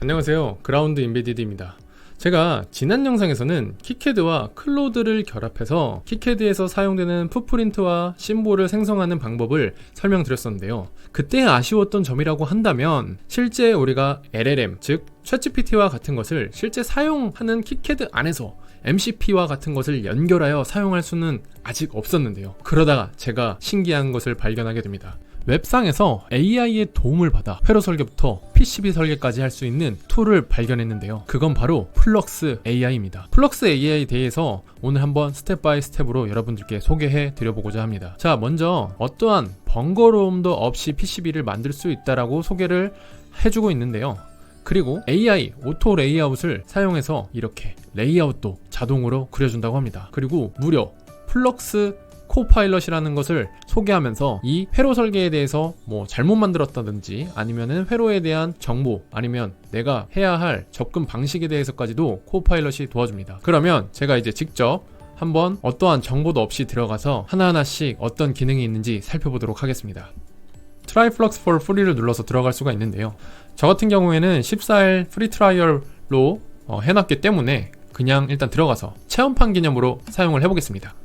안녕하세요, 그라운드 임베디드입니다. 제가 지난 영상에서는 키캐드와 클로드를 결합해서 키캐드에서 사용되는 풋프린트와 심볼을 생성하는 방법을 설명드렸었는데요. 그때 아쉬웠던 점이라고 한다면 실제 우리가 LLM, 즉 챗GPT와 같은 것을 실제 사용하는 키캐드 안에서 MCP와 같은 것을 연결하여 사용할 수는 아직 없었는데요. 그러다가 제가 신기한 것을 발견하게 됩니다. 웹상에서 AI의 도움을 받아 회로 설계부터 PCB 설계까지 할 수 있는 툴을 발견했는데요. 그건 바로 플럭스 AI입니다. 플럭스 AI에 대해서 오늘 한번 스텝 바이 스텝으로 여러분들께 소개해 드려보고자 합니다. 자, 먼저 어떠한 번거로움도 없이 PCB를 만들 수 있다라고 소개를 해주고 있는데요. 그리고 AI 오토 레이아웃을 사용해서 이렇게 레이아웃도 자동으로 그려준다고 합니다. 그리고 무려 플럭스 코파일럿이라는 것을 소개하면서 이 회로 설계에 대해서 잘못 만들었다든지 아니면은 회로에 대한 정보 아니면 내가 해야 할 접근 방식에 대해서까지도 코파일럿이 도와줍니다. 그러면 제가 이제 직접 한번 어떠한 정보도 없이 들어가서 하나하나씩 어떤 기능이 있는지 살펴보도록 하겠습니다. Try Flux for Free를 눌러서 들어갈 수가 있는데요. 저 같은 경우에는 14일 프리 트라이얼로 해놨기 때문에 그냥 일단 들어가서 체험판 개념으로 사용을 해보겠습니다.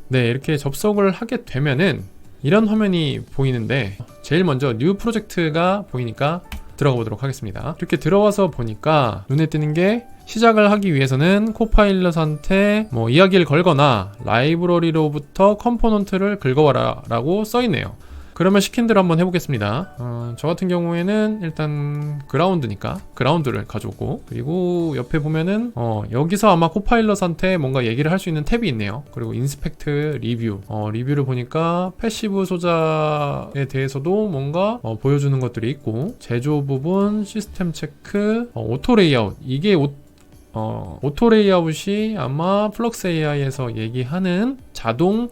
네, 이렇게 접속을 하게 되면은 이런 화면이 보이는데 제일 먼저 뉴 프로젝트가 보이니까 들어가 보도록 하겠습니다. 이렇게 들어와서 보니까 눈에 띄는 게 시작을 하기 위해서는 코파일럿한테 이야기를 걸거나 라이브러리로부터 컴포넌트를 긁어와라 라고 써있네요. 그러면 시킨 대로 한번 해보겠습니다. 저 같은 경우에는 일단 그라운드니까 그라운드를 가져오고, 그리고 옆에 보면은 여기서 아마 코파일럿한테 뭔가 얘기를 할 수 있는 탭이 있네요. 그리고 인스펙트 리뷰, 리뷰를 보니까 패시브 소자에 대해서도 뭔가 보여주는 것들이 있고, 제조 부분 시스템 체크, 오토 레이아웃, 이게 오토 레이아웃이 아마 플럭스 AI에서 얘기하는 자동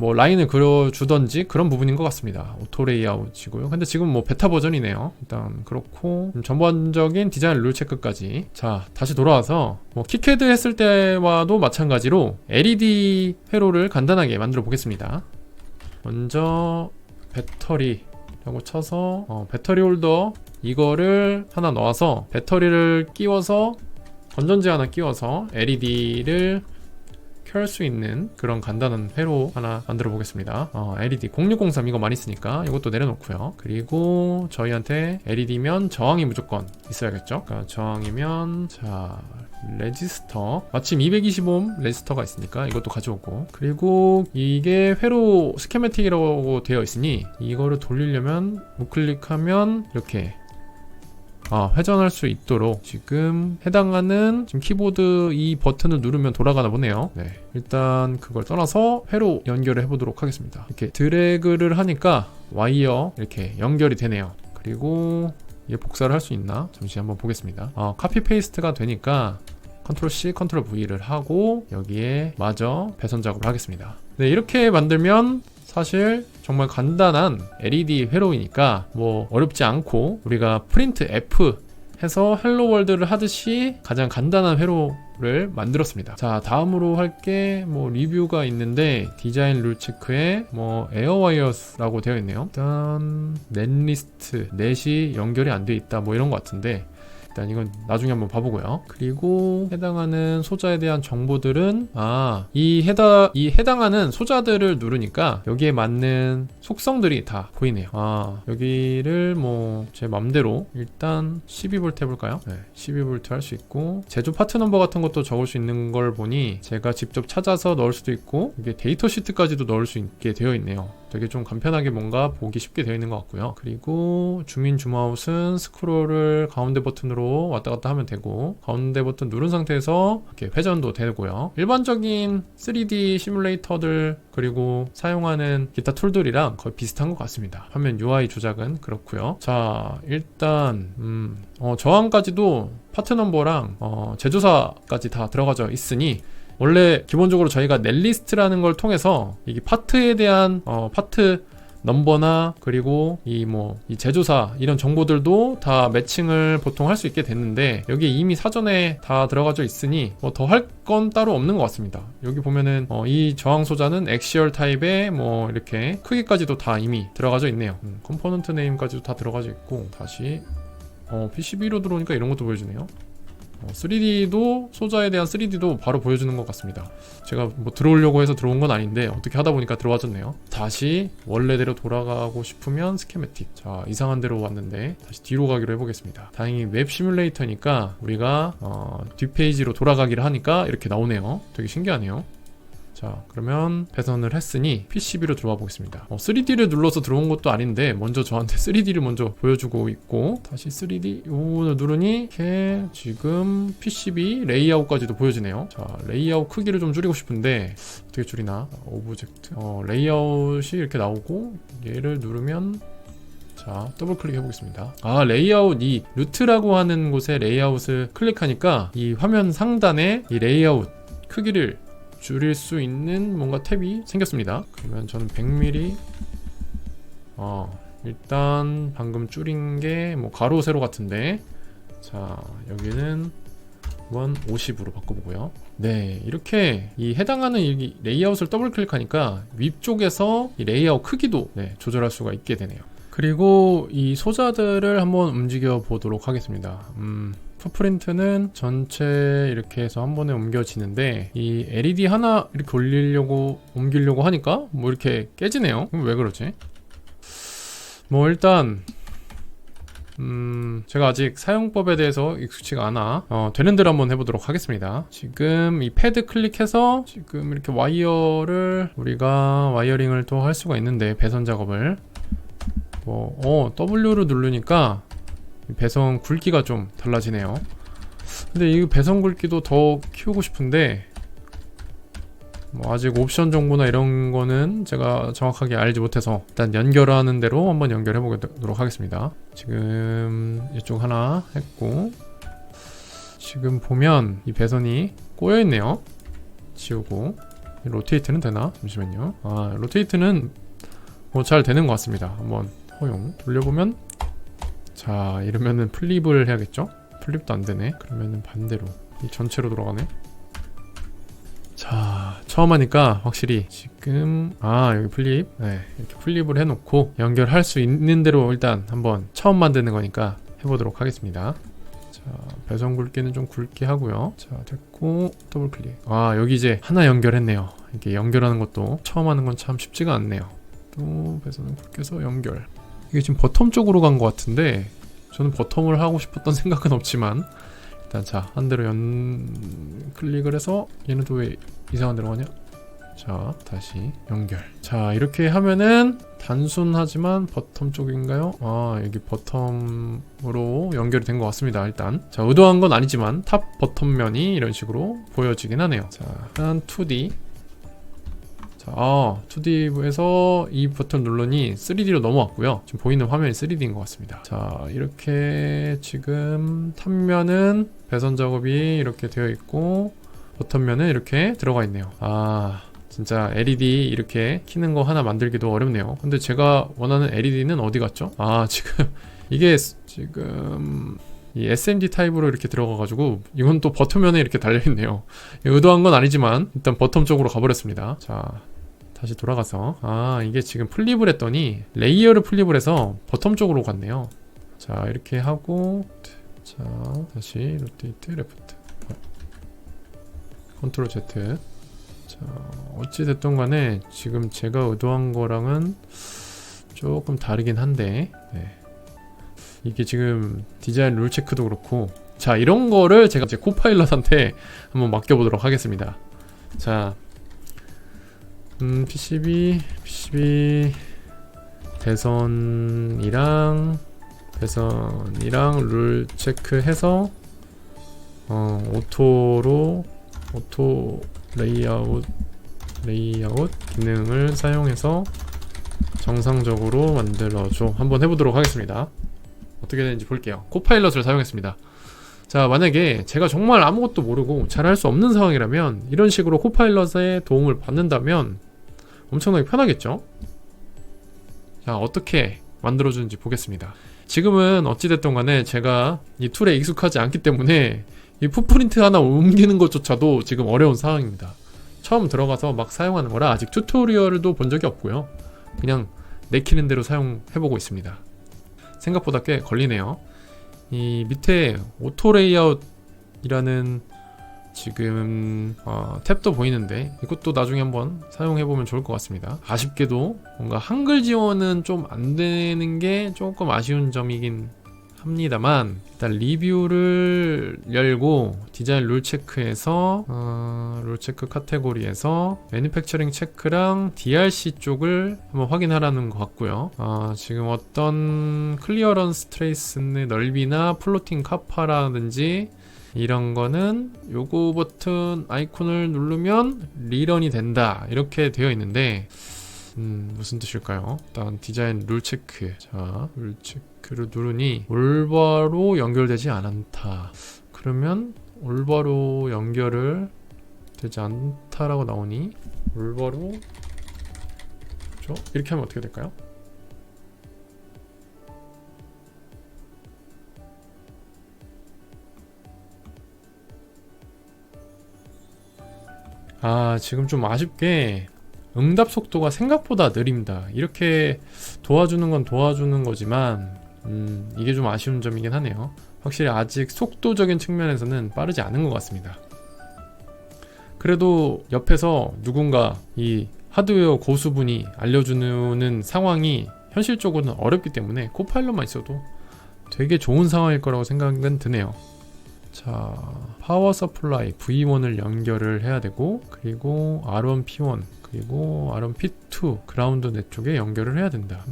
라인을 그려주던지 그런 부분인 것 같습니다. 오토 레이아웃이고요. 근데 지금 베타 버전이네요. 일단 그렇고, 전반적인 디자인 룰 체크까지. 자, 다시 돌아와서 키캐드 했을 때와도 마찬가지로 LED 회로를 간단하게 만들어 보겠습니다. 먼저 배터리라고 쳐서 배터리 홀더 이거를 하나 넣어서 배터리를 끼워서 건전지 하나 끼워서 LED를 켤 수 있는 그런 간단한 회로 하나 만들어 보겠습니다. LED 0603 이거 많이 쓰니까 이것도 내려놓고요. 그리고 저희한테 LED면 저항이 무조건 있어야겠죠. 그러니까 저항이면 레지스터, 마침 220오hm 레지스터가 있으니까 이것도 가져오고, 그리고 이게 회로 스케매틱이라고 되어 있으니 이거를 돌리려면 우클릭하면 이렇게 회전할 수 있도록 지금 해당하는 키보드 이 버튼을 누르면 돌아가나 보네요. 네, 일단 그걸 떠나서 회로 연결을 해보도록 하겠습니다. 이렇게 드래그를 하니까 와이어 이렇게 연결이 되네요. 그리고 이게 복사를 할 수 있나? 잠시 한번 보겠습니다. 카피 페이스트가 되니까 컨트롤 C, 컨트롤 V를 하고 여기에 마저 배선 작업을 하겠습니다. 네, 이렇게 만들면 사실 정말 간단한 LED 회로이니까 어렵지 않고 우리가 프린트 F 해서 헬로 월드를 하듯이 가장 간단한 회로를 만들었습니다. 자, 다음으로 할 게 리뷰가 있는데 디자인 룰 체크에 에어와이어스라고 되어 있네요. 일단 넷리스트, 넷이 연결이 안 돼 있다 이런 것 같은데 일단 이건 나중에 한번 봐보고요. 그리고 해당하는 소자에 대한 정보들은 이 해당하는 소자들을 누르니까 여기에 맞는 속성들이 다 보이네요. 여기를 제 맘대로 일단 12V 해볼까요? 네, 12V 할 수 있고, 제조 파트 넘버 같은 것도 적을 수 있는 걸 보니 제가 직접 찾아서 넣을 수도 있고, 이게 데이터 시트까지도 넣을 수 있게 되어 있네요. 되게 좀 간편하게 뭔가 보기 쉽게 되어 있는 것 같고요. 그리고 줌인 줌아웃은 스크롤을 가운데 버튼으로 왔다 갔다 하면 되고, 가운데 버튼 누른 상태에서 이렇게 회전도 되고요. 일반적인 3D 시뮬레이터들 그리고 사용하는 기타 툴들이랑 거의 비슷한 것 같습니다. 화면 UI 조작은 그렇고요. 자, 일단 저항까지도 파트 넘버랑 제조사까지 다 들어가져 있으니, 원래 기본적으로 저희가 넷리스트라는 걸 통해서 이게 파트에 대한 파트 넘버나 그리고 이 제조사 이런 정보들도 다 매칭을 보통 할 수 있게 됐는데, 여기 이미 사전에 다 들어가져 있으니 더 할 건 따로 없는 것 같습니다. 여기 보면은 이 저항 소자는 엑시얼 타입에 이렇게 크기까지도 다 이미 들어가져 있네요. 컴포넌트 네임까지도 다 들어가져 있고, 다시 PCB로 들어오니까 이런 것도 보여주네요. 3D도 소자에 대한 3D도 바로 보여주는 것 같습니다. 제가 뭐 들어오려고 해서 들어온 건 아닌데 어떻게 하다 보니까 들어와졌네요. 다시 원래대로 돌아가고 싶으면 스케매틱. 자, 이상한 데로 왔는데 다시 뒤로 가기로 해보겠습니다. 다행히 웹 시뮬레이터니까 우리가 뒷페이지로 돌아가기를 하니까 이렇게 나오네요. 되게 신기하네요. 자, 그러면 배선을 했으니 PCB로 들어와 보겠습니다. 3D를 눌러서 들어온 것도 아닌데 먼저 저한테 3D를 먼저 보여주고 있고, 다시 3D 요거를 누르니 이렇게 지금 PCB 레이아웃까지도 보여지네요. 자, 레이아웃 크기를 좀 줄이고 싶은데 어떻게 줄이나? 오브젝트 레이아웃이 이렇게 나오고, 얘를 누르면 자, 더블 클릭해 보겠습니다. 레이아웃, 이 루트라고 하는 곳에 레이아웃을 클릭하니까 이 화면 상단에 이 레이아웃 크기를 줄일 수 있는 뭔가 탭이 생겼습니다. 그러면 저는 100mm 일단 방금 줄인 게 뭐 가로 세로 같은데, 자, 여기는 한번 50으로 바꿔보고요. 네, 이렇게 이 해당하는 이 레이아웃을 더블 클릭하니까 위쪽에서 이 레이아웃 크기도 조절할 수가 있게 되네요. 그리고 이 소자들을 한번 움직여 보도록 하겠습니다. 풋프린트는 전체 이렇게 해서 한 번에 옮겨지는데, 이 LED 하나 이렇게 옮기려고 하니까 뭐 이렇게 깨지네요. 왜 그러지? 뭐 일단 제가 아직 사용법에 대해서 익숙치가 않아 되는 대로 한번 해보도록 하겠습니다. 지금 이 패드 클릭해서 지금 이렇게 와이어를 우리가 와이어링을 또 할 수가 있는데, 배선 작업을 W를 누르니까 배선 굵기가 좀 달라지네요. 근데 이 배선 굵기도 더 키우고 싶은데 뭐 아직 옵션 정보나 이런 거는 제가 정확하게 알지 못해서 일단 연결하는 대로 한번 연결해 보도록 하겠습니다. 지금 이쪽 하나 했고, 지금 보면 이 배선이 꼬여 있네요. 지우고, 로테이트는 되나? 잠시만요. 로테이트는 뭐 잘 되는 것 같습니다. 한번 허용 돌려보면, 자, 이러면은 플립을 해야겠죠? 플립도 안 되네. 그러면은 반대로 이 전체로 돌아가네. 자, 처음 하니까 확실히 지금 여기 플립, 이렇게 플립을 해놓고 연결할 수 있는 대로 일단 한번 처음 만드는 거니까 해보도록 하겠습니다. 자, 배선 굵기는 좀 굵게 하고요. 자, 됐고 더블 클릭. 여기 이제 하나 연결했네요. 이렇게 연결하는 것도 처음 하는 건 참 쉽지가 않네요. 또 배선을 굵게 해서 연결. 이게 지금 버텀 쪽으로 간 것 같은데 저는 버텀을 하고 싶었던 생각은 없지만, 일단 자, 한 대로 클릭을 해서 얘는 또 왜 이상한 데로 가냐? 자, 다시 연결. 자, 이렇게 하면은 단순하지만 버텀 쪽인가요? 여기 버텀으로 연결이 된 것 같습니다. 일단 자, 의도한 건 아니지만 탑 버텀 면이 이런 식으로 보여지긴 하네요. 자, 일단 2D. 자, 2D에서 이 버튼 누르니 3D로 넘어왔고요. 지금 보이는 화면이 3D인 것 같습니다. 자, 이렇게 지금 탑면은 배선 작업이 이렇게 되어 있고, 버튼면은 이렇게 들어가 있네요. 진짜 LED 이렇게 키는 거 하나 만들기도 어렵네요. 근데 제가 원하는 LED는 어디 갔죠? 지금 이게 지금 이 SMD 타입으로 이렇게 들어가가지고 이건 또 버튼면에 이렇게 달려있네요. 의도한 건 아니지만 일단 버튼 쪽으로 가버렸습니다. 자, 다시 돌아가서 이게 지금 플립을 했더니 레이어를 플립을 해서 버튼 쪽으로 갔네요. 자, 이렇게 하고, 자, 다시 로테이트 레프트, 컨트롤 Z. 자, 어찌 됐든 간에 지금 제가 의도한 거랑은 조금 다르긴 한데, 이게 지금 디자인 룰 체크도 그렇고, 자, 이런 거를 제가 이제 코파일럿한테 한번 맡겨보도록 하겠습니다. 자, PCB 배선이랑 룰 체크해서 오토 레이아웃 기능을 사용해서 정상적으로 만들어줘. 한번 해보도록 하겠습니다. 어떻게 되는지 볼게요. 코파일럿을 사용했습니다. 자, 만약에 제가 정말 아무것도 모르고 잘할 수 없는 상황이라면 이런 식으로 코파일럿의 도움을 받는다면 엄청나게 편하겠죠? 자, 어떻게 만들어주는지 보겠습니다. 지금은 어찌됐든 간에 제가 이 툴에 익숙하지 않기 때문에 이 풋프린트 하나 옮기는 것조차도 지금 어려운 상황입니다. 처음 들어가서 막 사용하는 거라 아직 튜토리얼도 본 적이 없고요. 그냥 내키는 대로 사용해보고 있습니다. 생각보다 꽤 걸리네요. 이 밑에 오토 레이아웃이라는 지금 탭도 보이는데 이것도 나중에 한번 사용해보면 좋을 것 같습니다. 아쉽게도 뭔가 한글 지원은 좀 안되는 게 조금 아쉬운 점이긴 합니다만, 일단 리뷰를 열고 디자인 룰 체크에서 룰 체크 카테고리에서 매니팩처링 체크랑 DRC 쪽을 한번 확인하라는 것 같고요. 지금 어떤 클리어런스 트레이스의 넓이나 플로팅 카파라든지 이런 거는 요거 버튼 아이콘을 누르면 리런이 된다 이렇게 되어 있는데 무슨 뜻일까요? 일단 디자인 룰 체크, 자 룰 체크를 누르니 올바로 연결되지 않다. 그러면 올바로 연결을 되지 않다라고 나오니 올바로 그렇죠? 이렇게 하면 어떻게 될까요? 지금 좀 아쉽게 응답 속도가 생각보다 느립니다. 이렇게 도와주는 건 도와주는 거지만 이게 좀 아쉬운 점이긴 하네요. 확실히 아직 속도적인 측면에서는 빠르지 않은 것 같습니다. 그래도 옆에서 누군가 이 하드웨어 고수분이 알려주는 상황이 현실적으로는 어렵기 때문에 코파일럿만 있어도 되게 좋은 상황일 거라고 생각은 드네요. 자, 파워 서플라이 V1을 연결을 해야 되고, 그리고 R1 P1 그리고 R1 P2 그라운드 넷 쪽에 연결을 해야 된다.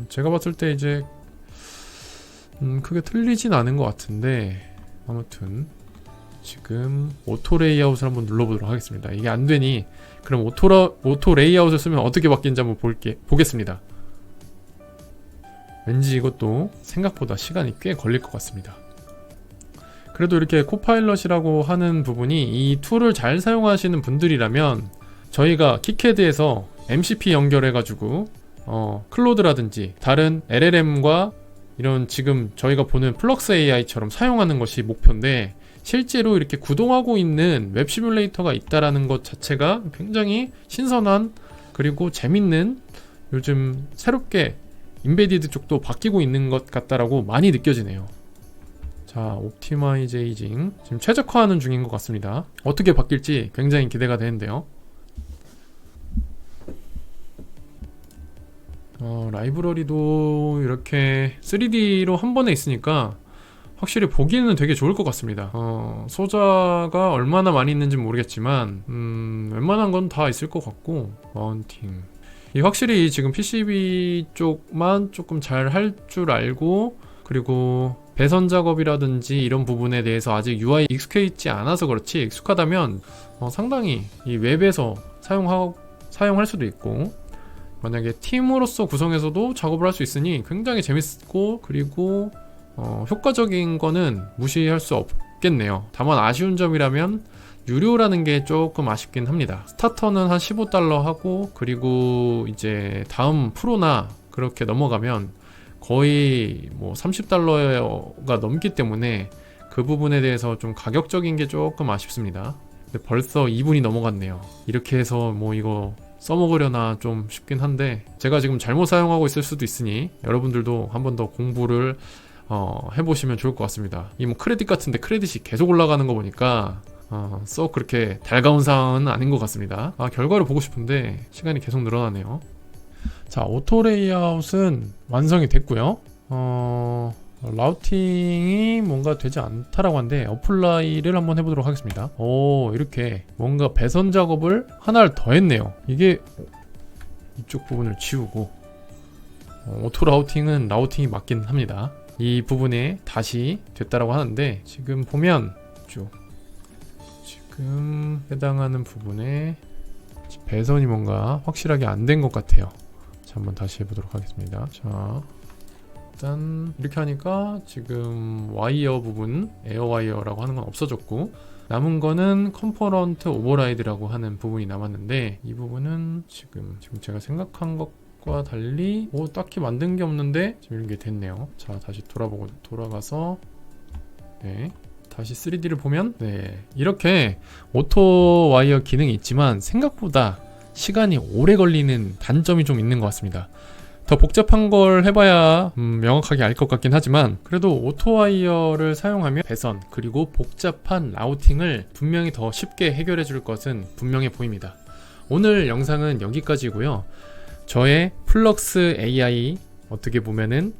제가 봤을 때 이제 크게 틀리진 않은 것 같은데, 아무튼 지금 오토 레이아웃을 한번 눌러보도록 하겠습니다. 이게 안 되니 그럼 오토 레이아웃을 쓰면 어떻게 바뀌는지 한번 보겠습니다. 왠지 이것도 생각보다 시간이 꽤 걸릴 것 같습니다. 그래도 이렇게 코파일럿이라고 하는 부분이 이 툴을 잘 사용하시는 분들이라면 저희가 키캐드에서 MCP 연결해가지고 클로드라든지 다른 LLM과 이런 지금 저희가 보는 플럭스 AI처럼 사용하는 것이 목표인데, 실제로 이렇게 구동하고 있는 웹 시뮬레이터가 있다라는 것 자체가 굉장히 신선한 그리고 재밌는, 요즘 새롭게 인베디드 쪽도 바뀌고 있는 것 같다라고 많이 느껴지네요. 자, 옵티마이제이징 지금 최적화하는 중인 것 같습니다. 어떻게 바뀔지 굉장히 기대가 되는데요. 라이브러리도 이렇게 3D로 한 번에 있으니까 확실히 보기에는 되게 좋을 것 같습니다. 소자가 얼마나 많이 있는지 모르겠지만 웬만한 건 다 있을 것 같고, 마운팅 확실히 지금 PCB 쪽만 조금 잘 할 줄 알고, 그리고 배선 작업이라든지 이런 부분에 대해서 아직 UI 익숙해 있지 않아서 그렇지, 익숙하다면 상당히 이 웹에서 사용할 수도 있고, 만약에 팀으로서 구성해서도 작업을 할 수 있으니 굉장히 재밌고, 그리고 효과적인 거는 무시할 수 없겠네요. 다만 아쉬운 점이라면 유료라는 게 조금 아쉽긴 합니다. 스타터는 한 $15 하고, 그리고 이제 다음 프로나 그렇게 넘어가면 거의 뭐 $30가 넘기 때문에 그 부분에 대해서 좀 가격적인 게 조금 아쉽습니다. 근데 벌써 2분이 넘어갔네요. 이렇게 해서 뭐 이거 써먹으려나 좀 싶긴 한데, 제가 지금 잘못 사용하고 있을 수도 있으니 여러분들도 한 번 더 공부를 해보시면 좋을 것 같습니다. 이 뭐 크레딧 같은데 크레딧이 계속 올라가는 거 보니까 썩 그렇게 달가운 상황은 아닌 것 같습니다. 결과를 보고 싶은데 시간이 계속 늘어나네요. 자, 오토 레이아웃은 완성이 됐고요. 라우팅이 뭔가 되지 않다라고 하는데 어플라이를 한번 해보도록 하겠습니다. 이렇게 뭔가 배선 작업을 하나를 더 했네요. 이게 이쪽 부분을 지우고, 오토 라우팅은 라우팅이 맞긴 합니다. 이 부분에 다시 됐다라고 하는데, 지금 보면 지금 해당하는 부분에 배선이 뭔가 확실하게 안 된 것 같아요. 자, 한번 다시 해보도록 하겠습니다. 자, 일단 이렇게 하니까 지금 와이어 부분, 에어 와이어라고 하는 건 없어졌고, 남은 거는 컴포넌트 오버라이드라고 하는 부분이 남았는데, 이 부분은 지금 제가 생각한 것과 달리 딱히 만든 게 없는데 지금 이런 게 됐네요. 자, 다시 돌아가서 다시 3D를 보면 이렇게 오토 와이어 기능이 있지만 생각보다 시간이 오래 걸리는 단점이 좀 있는 것 같습니다. 더 복잡한 걸 해봐야 명확하게 알 것 같긴 하지만 그래도 오토와이어를 사용하면 배선 그리고 복잡한 라우팅을 분명히 더 쉽게 해결해 줄 것은 분명해 보입니다. 오늘 영상은 여기까지고요. 저의 플럭스 AI 어떻게 보면은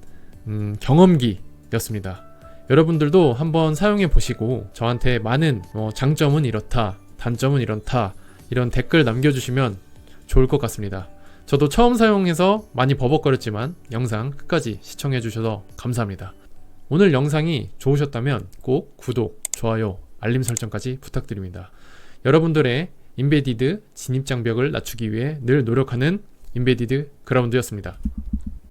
경험기였습니다. 여러분들도 한번 사용해 보시고 저한테 많은 장점은 이렇다, 단점은 이렇다 이런 댓글 남겨주시면 좋을 것 같습니다. 저도 처음 사용해서 많이 버벅거렸지만 영상 끝까지 시청해 주셔서 감사합니다. 오늘 영상이 좋으셨다면 꼭 구독, 좋아요, 알림 설정까지 부탁드립니다. 여러분들의 임베디드 진입장벽을 낮추기 위해 늘 노력하는 임베디드 그라운드였습니다.